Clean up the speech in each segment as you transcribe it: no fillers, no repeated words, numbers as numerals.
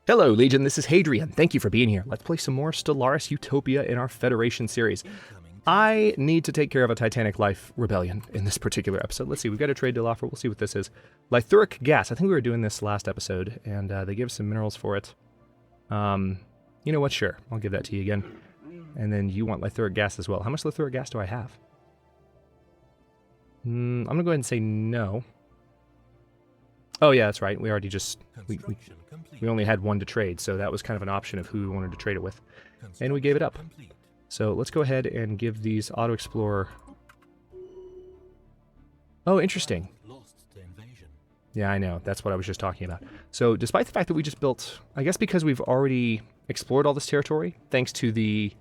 Hello, Legion, this is Hadrian. Thank you for being here. Let's play some more Stellaris Utopia in our Federation series. I need to take care of a Titanic Life rebellion in this particular episode. Let's see, we've got a trade deal offer. We'll see what this is. Lythuric gas. I think we were doing this last episode, and they gave us some minerals for it. You know what? Sure, I'll give that to you again. And then you want Lythuric gas as well. How much Lythuric gas do I have? I'm going to go ahead and say no. Oh yeah, that's right. We already just... We only had one to trade, so that was kind of an option of who we wanted to trade it with. And we gave it up. So let's go ahead and give these Auto-Explorer... Oh, interesting. Yeah, I know. That's what I was just talking about. So despite the fact that we just built... I guess because we've already explored all this territory, thanks to the...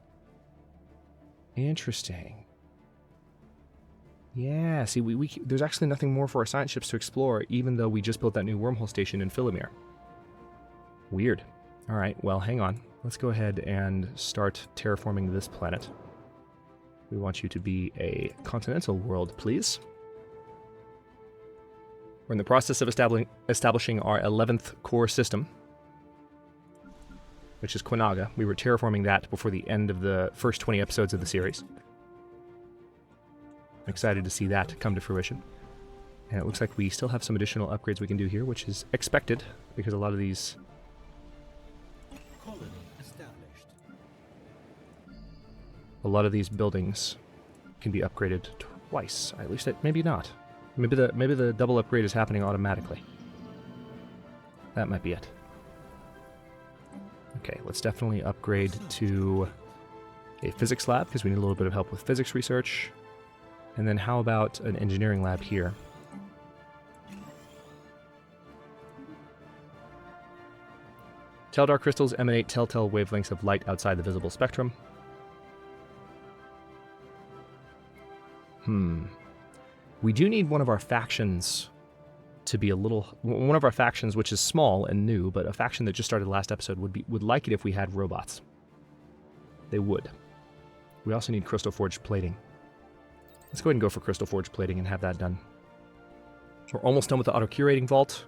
Interesting. Yeah, see, there's actually nothing more for our science ships to explore, even though we just built that new wormhole station in Philomere. Weird. All right, well, hang on. Let's go ahead and start terraforming this planet. We want you to be a continental world, please. We're in the process of establishing our 11th core system, which is Quinaga. We were terraforming that before the end of the first 20 episodes of the series. I'm excited to see that come to fruition. And it looks like we still have some additional upgrades we can do here, which is expected, because a lot of these... A lot of these buildings can be upgraded twice. At least, maybe not. Maybe the double upgrade is happening automatically. That might be it. Okay, let's definitely upgrade to a physics lab, because we need a little bit of help with physics research. And then how about an engineering lab here? Teldar crystals emanate telltale wavelengths of light outside the visible spectrum. We do need one of our factions to be a little... One of our factions, which is small and new, but a faction that just started last episode, would like it if we had robots. They would. We also need crystal forged plating. Let's go ahead and go for crystal forged plating and have that done. We're almost done with the auto-curating vault,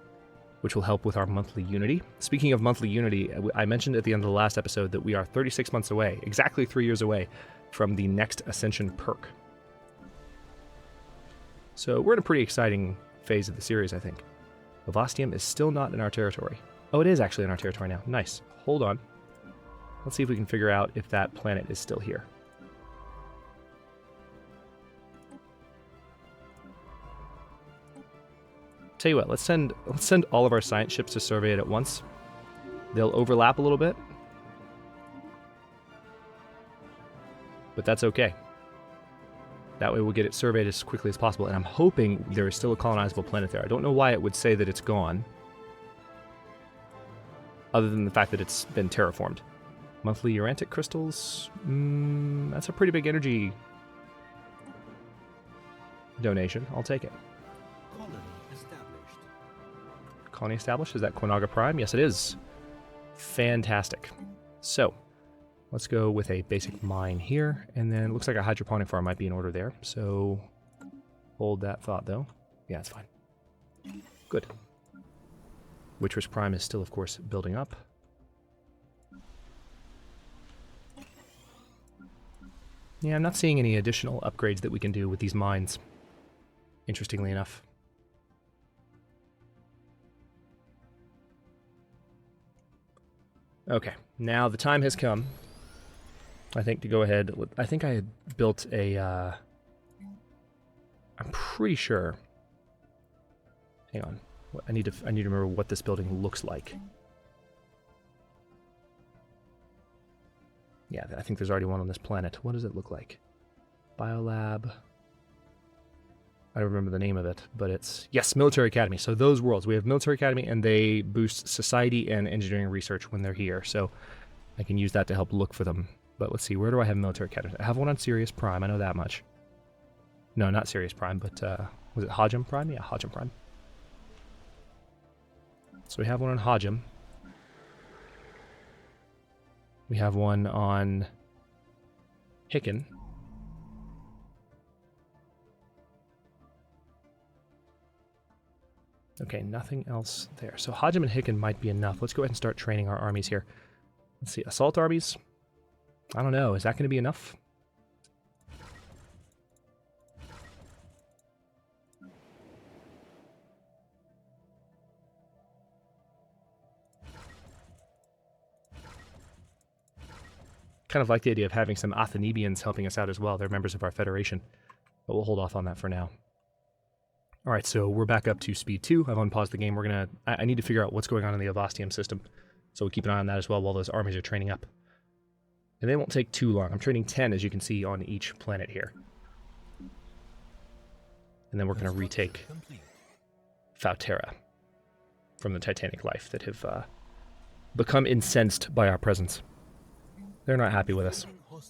which will help with our monthly unity. Speaking of monthly unity, I mentioned at the end of the last episode that we are 36 months away, exactly 3 years away, from the next Ascension perk. So we're in a pretty exciting phase of the series, I think. Vostium is still not in our territory. Oh, it is actually in our territory now. Nice. Hold on. Let's see if we can figure out if that planet is still here. Tell you what, let's send all of our science ships to survey it at once. They'll overlap a little bit, but that's okay. That way we'll get it surveyed as quickly as possible, and I'm hoping there is still a colonizable planet there. I don't know why it would say that it's gone, other than the fact that it's been terraformed. Monthly Urantic crystals? That's a pretty big energy donation. I'll take it. Colony established? Is that Quinaga Prime? Yes, it is. Fantastic. So, let's go with a basic mine here, and then it looks like a hydroponic farm might be in order there. So, hold that thought, though. Yeah, it's fine. Good. Witcher's Prime is still, of course, building up. Yeah, I'm not seeing any additional upgrades that we can do with these mines, interestingly enough. Okay, now the time has come, I think, to go ahead. I think I had built a, I'm pretty sure, hang on, I need to remember what this building looks like. Yeah, I think there's already one on this planet. What does it look like? Biolab. I don't remember the name of it, but it's... Yes, Military Academy. So those worlds. We have Military Academy, and they boost society and engineering research when they're here. So I can use that to help look for them. But let's see, where do I have Military Academy? I have one on Sirius Prime, I know that much. No, not Sirius Prime, but was it Hadrian Prime? Yeah, Hadrian Prime. So we have one on Hadrian. We have one on Hicken. Okay, nothing else there. So Hodgem and Hicken might be enough. Let's go ahead and start training our armies here. Let's see, assault armies. I don't know. Is that going to be enough? Kind of like the idea of having some Athenibians helping us out as well. They're members of our federation. But we'll hold off on that for now. All right, so we're back up to speed 2. I've unpaused the game. I need to figure out what's going on in the Avastium system. So we'll keep an eye on that as well while those armies are training up. And they won't take too long. I'm training 10, as you can see, on each planet here. And then we're going to retake Fautera from the Titanic Life that have become incensed by our presence. They're not happy with us. All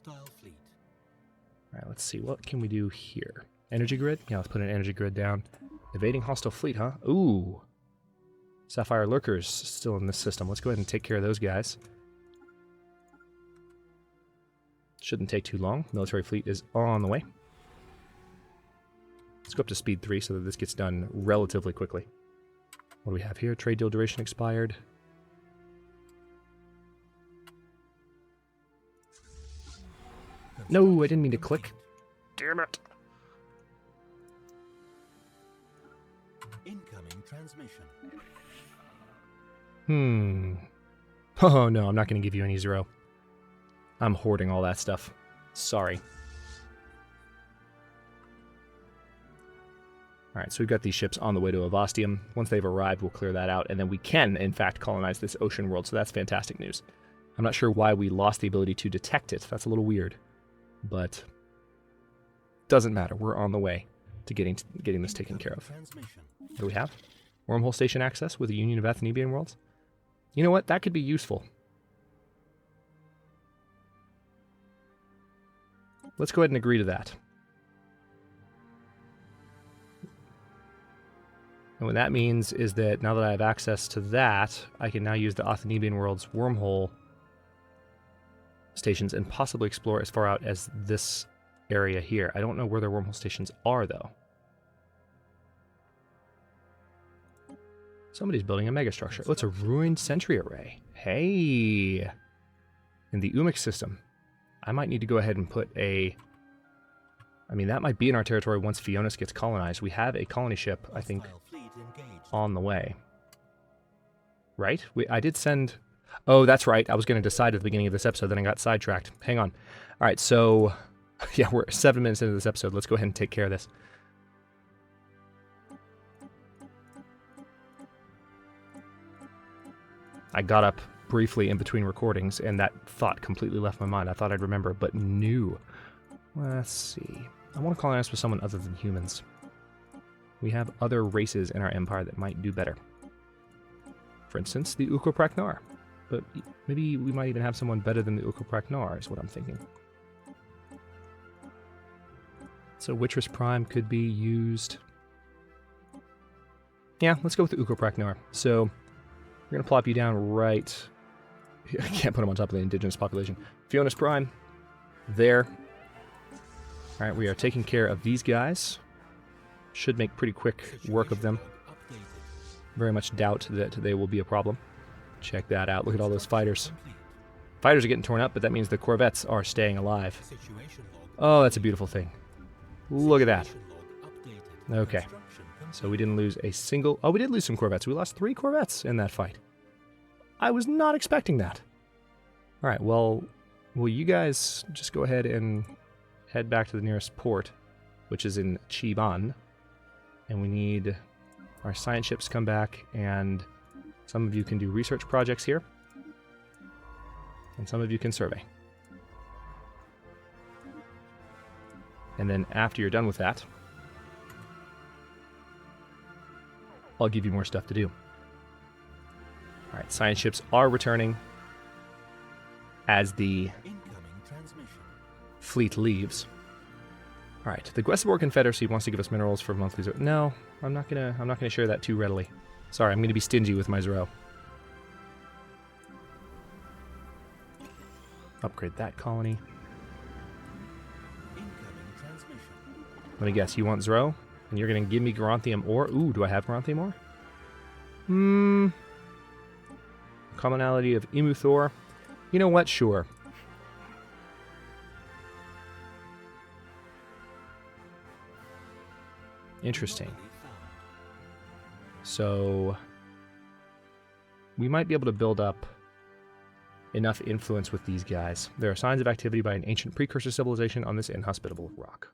right, let's see. What can we do here? Energy grid? Yeah, let's put an energy grid down. Evading hostile fleet, huh? Ooh. Sapphire Lurkers still in this system. Let's go ahead and take care of those guys. Shouldn't take too long. Military fleet is on the way. Let's go up to speed 3 so that this gets done relatively quickly. What do we have here? Trade deal duration expired. No, I didn't mean to click. Damn it. Incoming transmission. Oh no, I'm not going to give you any 0. I'm hoarding all that stuff. Sorry. Alright, so we've got these ships on the way to Avastium. Once they've arrived, we'll clear that out, and then we can, in fact, colonize this ocean world, so that's fantastic news. I'm not sure why we lost the ability to detect it. That's a little weird. But doesn't matter. We're on the way to getting this taken care of. What do we have? Wormhole station access with a union of Athenibian worlds? You know what? That could be useful. Let's go ahead and agree to that. And what that means is that now that I have access to that, I can now use the Athenibian world's wormhole stations and possibly explore as far out as this area here. I don't know where their wormhole stations are, though. Somebody's building a megastructure. Oh, it's a ruined sentry array. Hey! In the Umix system. I might need to go ahead and put a... I mean, that might be in our territory once Fionis gets colonized. We have a colony ship, I think, on the way. Right? I did send... Oh, that's right. I was going to decide at the beginning of this episode, then I got sidetracked. Hang on. All right, so... Yeah, we're 7 minutes into this episode. Let's go ahead and take care of this. I got up briefly in between recordings, and that thought completely left my mind. I thought I'd remember, but no. Let's see. I want to colonize with someone other than humans. We have other races in our empire that might do better. For instance, the Ukopraknar. But maybe we might even have someone better than the Ukopraknar, is what I'm thinking. So Wittress Prime could be used. Yeah, let's go with the Ukopraknar. So we're going to plop you down right... I can't put them on top of the indigenous population. Fionis Prime. There. Alright, we are taking care of these guys. Should make pretty quick work of them. Very much doubt that they will be a problem. Check that out. Look at all those fighters. Fighters are getting torn up, but that means the corvettes are staying alive. Oh, that's a beautiful thing. Look at that. Okay. So we didn't lose a single... Oh, we did lose some corvettes. We lost 3 corvettes in that fight. I was not expecting that. All right, well, will you guys just go ahead and head back to the nearest port, which is in Chiban. And we need our science ships to come back, and some of you can do research projects here. And some of you can survey. And then after you're done with that, I'll give you more stuff to do. Alright, science ships are returning as the fleet leaves. Alright, the Gwesborg Confederacy wants to give us minerals for monthly zero. No, I'm not gonna share that too readily. Sorry, I'm gonna be stingy with my zero. Upgrade that colony. Let me guess, you want Zero? And you're going to give me Garanthium ore? Ooh, do I have Garanthium ore? Commonality of Imuthor. You know what? Sure. Interesting. So we might be able to build up enough influence with these guys. There are signs of activity by an ancient precursor civilization on this inhospitable rock.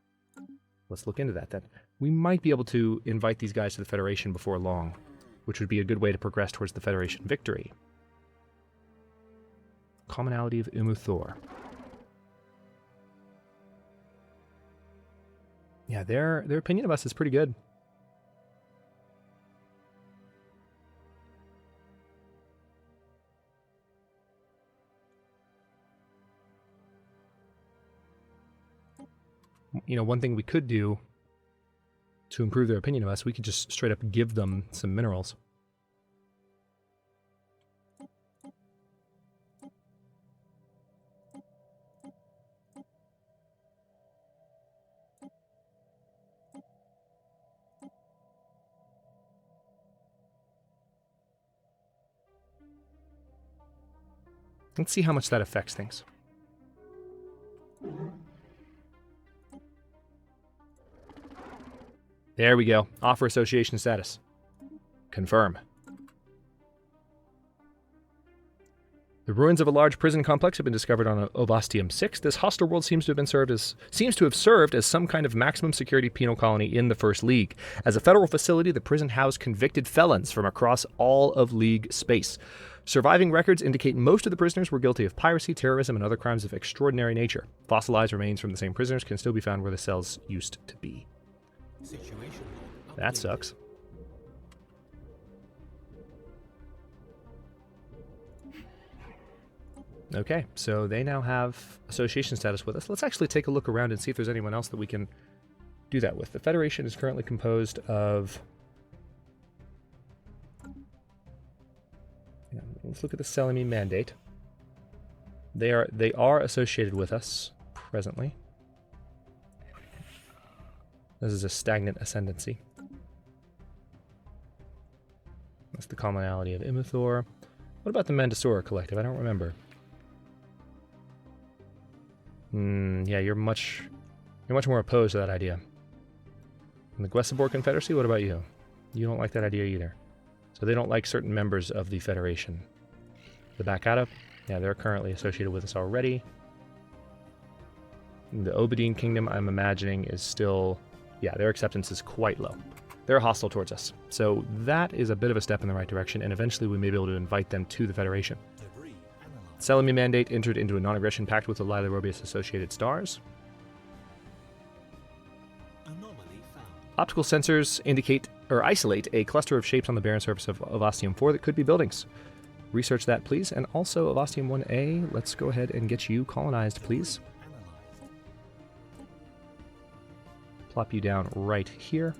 Let's look into that then. We might be able to invite these guys to the Federation before long, which would be a good way to progress towards the Federation victory. Commonality of Imuthor. Yeah, their opinion of us is pretty good. You know, one thing we could do to improve their opinion of us, we could just straight up give them some minerals. Let's see how much that affects things. There we go. Offer association status. Confirm. The ruins of a large prison complex have been discovered on Ovastium 6. This hostile world seems to have served as some kind of maximum security penal colony in the First League. As a federal facility, the prison housed convicted felons from across all of League space. Surviving records indicate most of the prisoners were guilty of piracy, terrorism, and other crimes of extraordinary nature. Fossilized remains from the same prisoners can still be found where the cells used to be. That sucks. Okay, so they now have association status with us. Let's actually take a look around and see if there's anyone else that we can do that with. The Federation is currently composed of... Let's look at the Selimi Mandate. They are associated with us presently. This is a stagnant ascendancy. That's the commonality of Imuthor. What about the Mandasora Collective? I don't remember. Yeah, you're much more opposed to that idea. And the Guessabor Confederacy, what about you? You don't like that idea either. So they don't like certain members of the Federation. The Bakata, yeah, they're currently associated with us already. The Obedine Kingdom, I'm imagining, is still... Yeah, their acceptance is quite low. They're hostile towards us. So that is a bit of a step in the right direction, and eventually we may be able to invite them to the Federation. Selimi Mandate entered into a non-aggression pact with the Lilorobius Associated Stars. Optical sensors indicate or isolate a cluster of shapes on the barren surface of Ovastium 4 that could be buildings. Research that, please. And also Ovastium 1A, let's go ahead and get you colonized, please. Plop you down right here.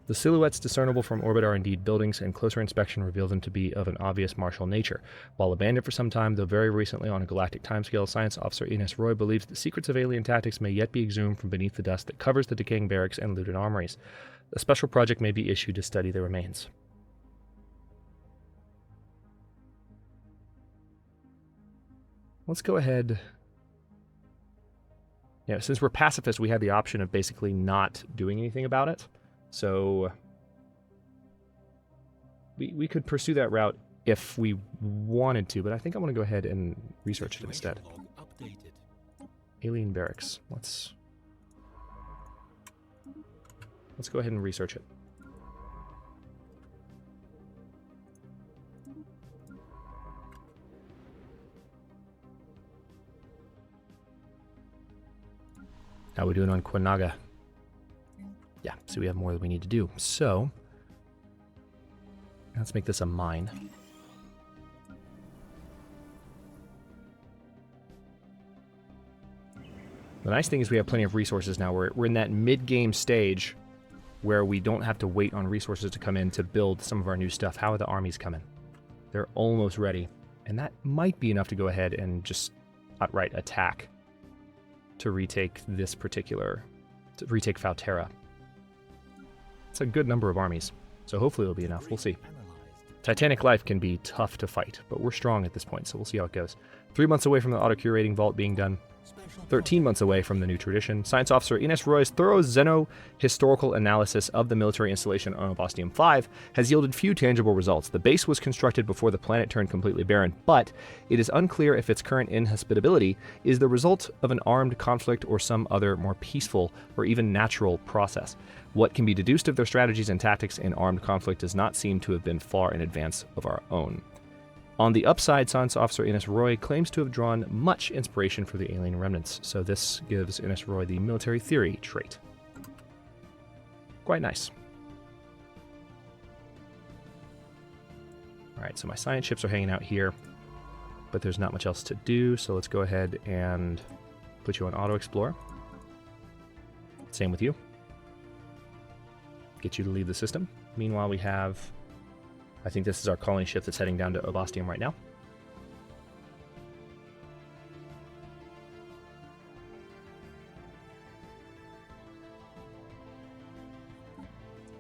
The silhouettes discernible from orbit are indeed buildings, and closer inspection reveals them to be of an obvious martial nature. While abandoned for some time, though very recently on a galactic timescale, Science Officer Ines Roy believes the secrets of alien tactics may yet be exhumed from beneath the dust that covers the decaying barracks and looted armories. A special project may be issued to study the remains. Let's go ahead. Yeah, since we're pacifists, we have the option of basically not doing anything about it. So we could pursue that route if we wanted to, but I think I want to go ahead and research it instead. Alien barracks. Let's go ahead and research it. How are we doing on Quinaga? Yeah, so we have more that we need to do. So, let's make this a mine. The nice thing is we have plenty of resources now. We're in that mid-game stage where we don't have to wait on resources to come in to build some of our new stuff. How are the armies coming? They're almost ready, And that might be enough to go ahead and just outright attack to retake this particular, to retake Fautera. It's a good number of armies, so hopefully it'll be enough. We'll see. Titanic life can be tough to fight, but we're strong at this point, so we'll see how it goes. 3 months away from the auto-curating vault being done. 13 months away from the new tradition. Science Officer Ines Roy's thorough xeno-historical analysis of the military installation on Ovostium 5 has yielded few tangible results. The base was constructed before the planet turned completely barren, but it is unclear if its current inhospitability is the result of an armed conflict or some other more peaceful or even natural process. What can be deduced of their strategies and tactics in armed conflict does not seem to have been far in advance of our own. On the upside, Science Officer Ines Roy claims to have drawn much inspiration for the alien remnants, so this gives Ines Roy the military theory trait. Quite nice. Alright, so my science ships are hanging out here, but there's not much else to do, so let's go ahead and put you on Auto Explore. Same with you. Get you to leave the system. Meanwhile, we have... I think this is our colony ship that's heading down to Ovostium right now.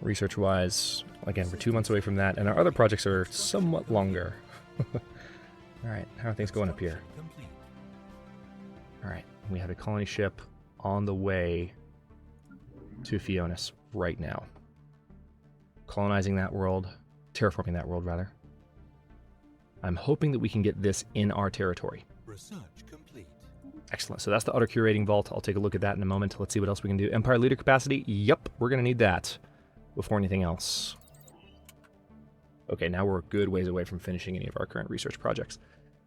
Research-wise, again, we're 2 months away from that, and our other projects are somewhat longer. Alright, how are things going up here? Alright, we have a colony ship on the way to Fionis right now. Colonizing that world. Terraforming that world, rather. I'm hoping that we can get this in our territory. Research complete. Excellent. So that's the auto-curating vault. I'll take a look at that in a moment. Let's see what else we can do. Empire leader capacity? Yep, we're going to need that before anything else. Okay, now we're a good ways away from finishing any of our current research projects.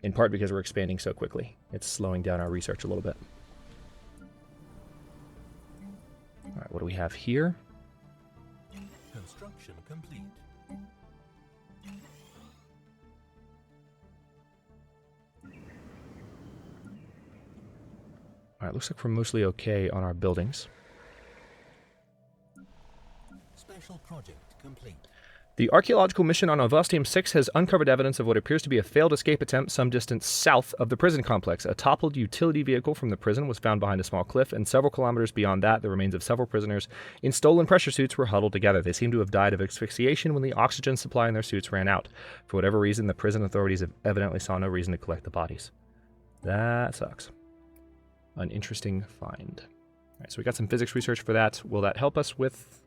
In part because we're expanding so quickly. It's slowing down our research a little bit. Alright, what do we have here? Construction complete. Alright, looks like we're mostly okay on our buildings. Special project complete. The archaeological mission on Ovostium 6 has uncovered evidence of what appears to be a failed escape attempt some distance south of the prison complex. A toppled utility vehicle from the prison was found behind a small cliff, and several kilometers beyond that, the remains of several prisoners in stolen pressure suits were huddled together. They seem to have died of asphyxiation when the oxygen supply in their suits ran out. For whatever reason, the prison authorities evidently saw no reason to collect the bodies. That sucks. An interesting find. All right, so we got some physics research for that. Will that help us with...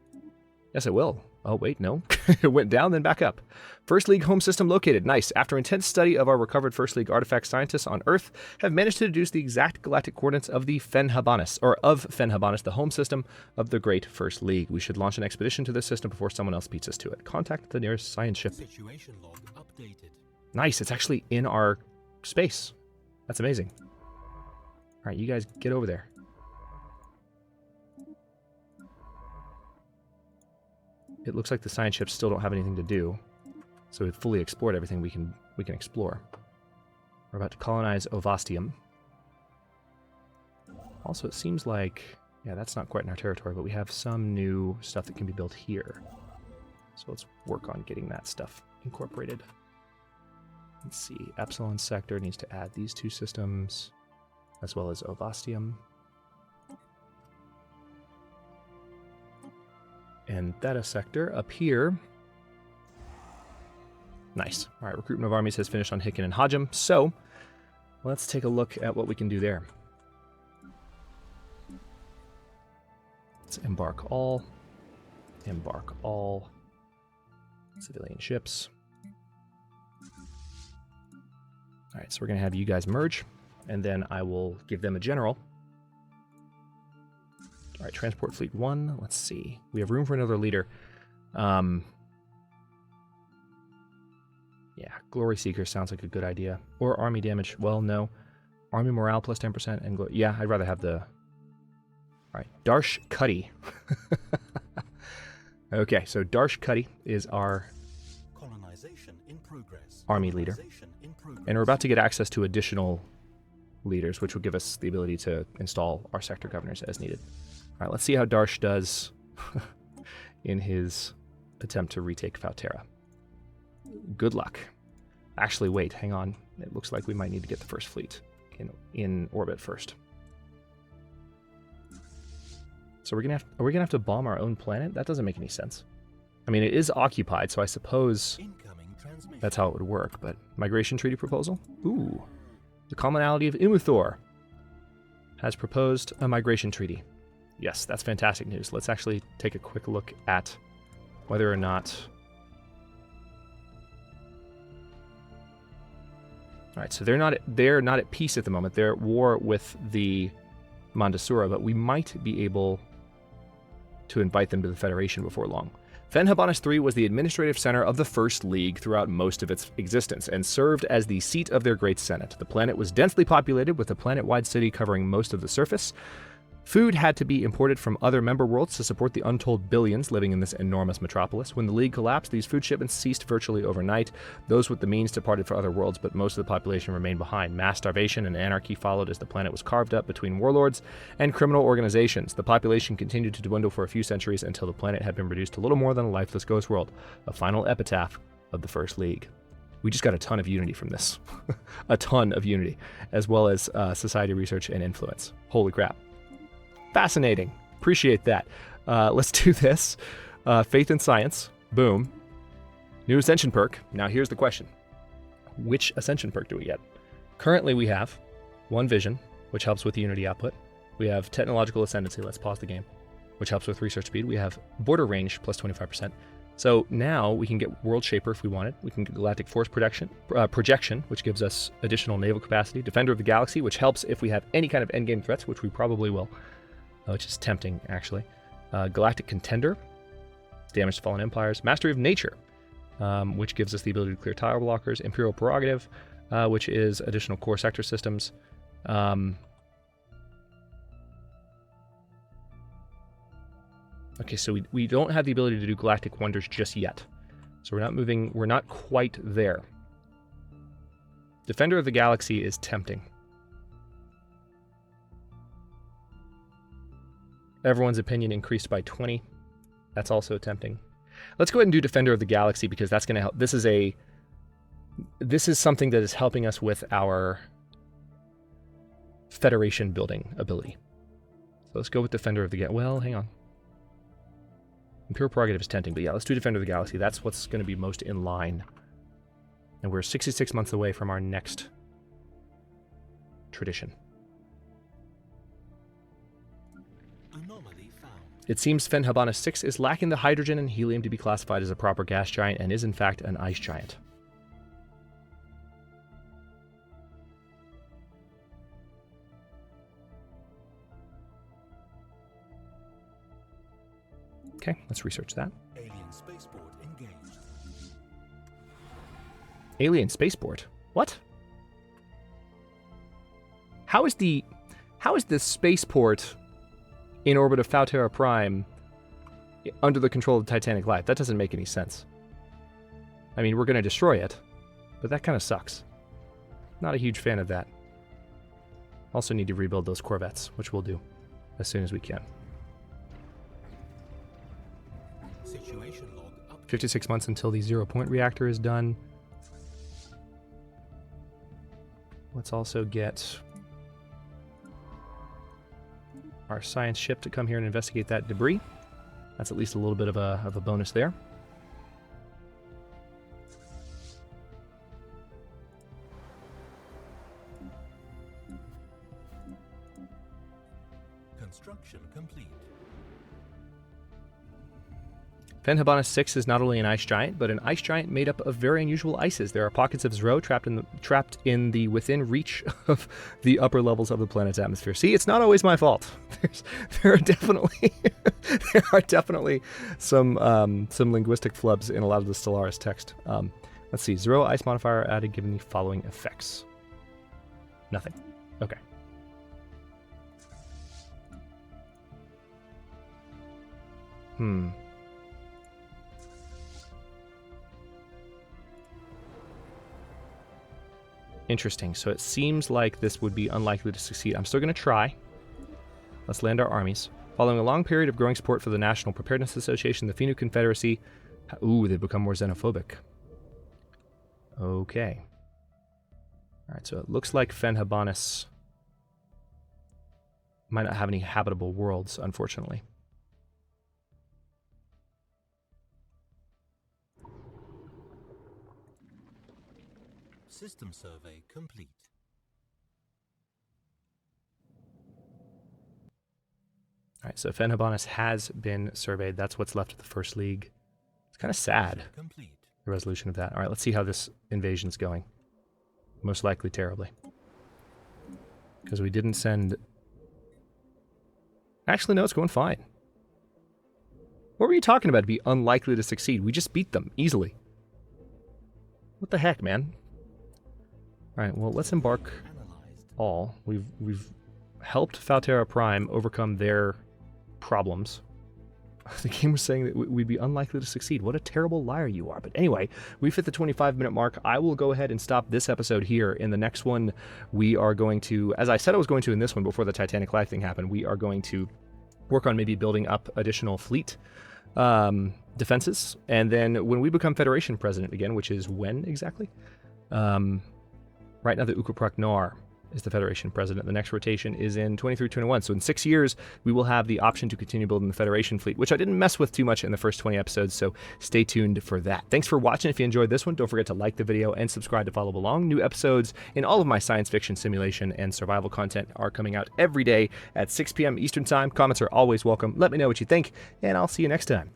Yes, it will. Oh, wait, no. It went down, then back up. First League home system located. Nice. After intense study of our recovered First League artifact, scientists on Earth have managed to deduce the exact galactic coordinates of the Fenhabanis, or of Fenhabanis, the home system of the Great First League. We should launch an expedition to this system before someone else beats us to it. Contact the nearest science ship. Situation log updated. Nice. It's actually in our space. That's amazing. All right, you guys get over there. It looks like the science ships still don't have anything to do, so we've fully explored everything we can explore. We're about to colonize Ovostium. Also, it seems like, yeah, that's not quite in our territory, but we have some new stuff that can be built here. So let's work on getting that stuff incorporated. Let's see, Epsilon Sector needs to add these two systems, as well as Ovostium. And Theta Sector up here. Nice. All right, recruitment of armies has finished on Hicken and Hajim, so let's take a look at what we can do there. Let's embark all civilian ships. All right, so we're going to have you guys merge, and then I will give them a general. All right, Transport Fleet 1. Let's see. We have room for another leader. Yeah, Glory Seeker sounds like a good idea. Or Army Damage. Well, no. Army Morale plus 10% and... Yeah, I'd rather have the... All right, Darsh Cuddy. Okay, so Darsh Cuddy is our... Colonization in progress. Army leader. And we're about to get access to additional leaders, which will give us the ability to install our sector governors as needed. All right, let's see how Darsh does in his attempt to retake Fautera. Good luck. Actually, wait, hang on. It looks like we might need to get the first fleet in orbit first. So are we gonna have to bomb our own planet? That doesn't make any sense. I mean, it is occupied, so I suppose that's how it would work. But migration treaty proposal? Ooh, the commonality of Imuthor has proposed a migration treaty. Yes, that's fantastic news. Let's actually take a quick look at whether or not. All right, so they're not at peace at the moment. They're at war with the Mandasura, but we might be able to invite them to the Federation before long. Fenhabanis III was the administrative center of the First League throughout most of its existence, and served as the seat of their Great Senate. The planet was densely populated, with a planet-wide city covering most of the surface. Food had to be imported from other member worlds to support the untold billions living in this enormous metropolis. When the League collapsed, these food shipments ceased virtually overnight. Those with the means departed for other worlds, but most of the population remained behind. Mass starvation and anarchy followed as the planet was carved up between warlords and criminal organizations. The population continued to dwindle for a few centuries until the planet had been reduced to little more than a lifeless ghost world, a final epitaph of the First League. We just got a ton of unity from this. A ton of unity, as well as society research and influence. Holy crap. Fascinating. Appreciate that. Let's do this. Faith in science. Boom. New ascension perk. Now here's the question. Which ascension perk do we get? Currently we have one vision, which helps with unity output. We have technological ascendancy. Let's pause the game, which helps with research speed. We have border range plus 25%. So now we can get World Shaper if we wanted. We can get Galactic Force projection, which gives us additional naval capacity. Defender of the Galaxy, which helps if we have any kind of endgame threats, which we probably will. Which is tempting, actually. Galactic Contender, damage to fallen empires. Mastery of Nature, which gives us the ability to clear tile blockers. Imperial Prerogative, which is additional core sector systems. Okay, so we don't have the ability to do Galactic Wonders just yet. So we're not quite there. Defender of the Galaxy is tempting. Everyone's opinion increased by 20. That's also tempting. Let's go ahead and do Defender of the Galaxy because that's going to help. This is something that is helping us with our Federation building ability. So let's go with Defender of the Galaxy. Well, hang on. Imperial Prerogative is tempting, but yeah, let's do Defender of the Galaxy. That's what's going to be most in line. And we're 66 months away from our next tradition. Anomaly found. It seems Fenhabanis 6 is lacking the hydrogen and helium to be classified as a proper gas giant and is in fact an ice giant. Okay, let's research that. Alien spaceport engaged. Alien spaceport? What? How is the spaceport in orbit of Fautera Prime under the control of Titanic Life? That doesn't make any sense. I mean, we're going to destroy it, but that kind of sucks. Not a huge fan of that. Also need to rebuild those Corvettes, which we'll do as soon as we can. Situation log up. 56 months until the 0-point reactor is done. Let's also get our science ship to come here and investigate that debris. That's at least a little bit of a bonus there. Construction complete. Fenhabanis 6 is not only an ice giant, but an ice giant made up of very unusual ices. There are pockets of Zro trapped in the within reach of the upper levels of the planet's atmosphere. See, it's not always my fault. There are definitely some linguistic flubs in a lot of the Stellaris text. Let's see. Zro ice modifier added given the following effects. Nothing. Okay. Interesting. So it seems like this would be unlikely to succeed. I'm still going to try. Let's land our armies. Following a long period of growing support for the National Preparedness Association, the Finu Confederacy... Ooh, they've become more xenophobic. Okay. All right, so it looks like Fenhabanis might not have any habitable worlds, unfortunately. System survey complete. All right, so Fenhabanis has been surveyed. That's what's left of the First League. It's kind of sad, Complete. the resolution of that. All right, let's see how this invasion's going. Most likely terribly. Because we didn't send... Actually, no, it's going fine. What were you talking about to be unlikely to succeed? We just beat them, easily. What the heck, man? Alright, well, let's embark all. We've helped Faltera Prime overcome their problems. The game was saying that we'd be unlikely to succeed. What a terrible liar you are. But anyway, we've hit the 25-minute mark. I will go ahead and stop this episode here. In the next one, we are going to, as I said I was going to in this one before the Titanic Life thing happened, we are going to work on maybe building up additional fleet defenses. And then when we become Federation President again, which is when exactly? Right now, the Ukapraknar is the Federation President. The next rotation is in 23-21. So in 6 years, we will have the option to continue building the Federation fleet, which I didn't mess with too much in the first 20 episodes, so stay tuned for that. Thanks for watching. If you enjoyed this one, don't forget to like the video and subscribe to follow along. New episodes in all of my science fiction, simulation, and survival content are coming out every day at 6 p.m. Eastern Time. Comments are always welcome. Let me know what you think, and I'll see you next time.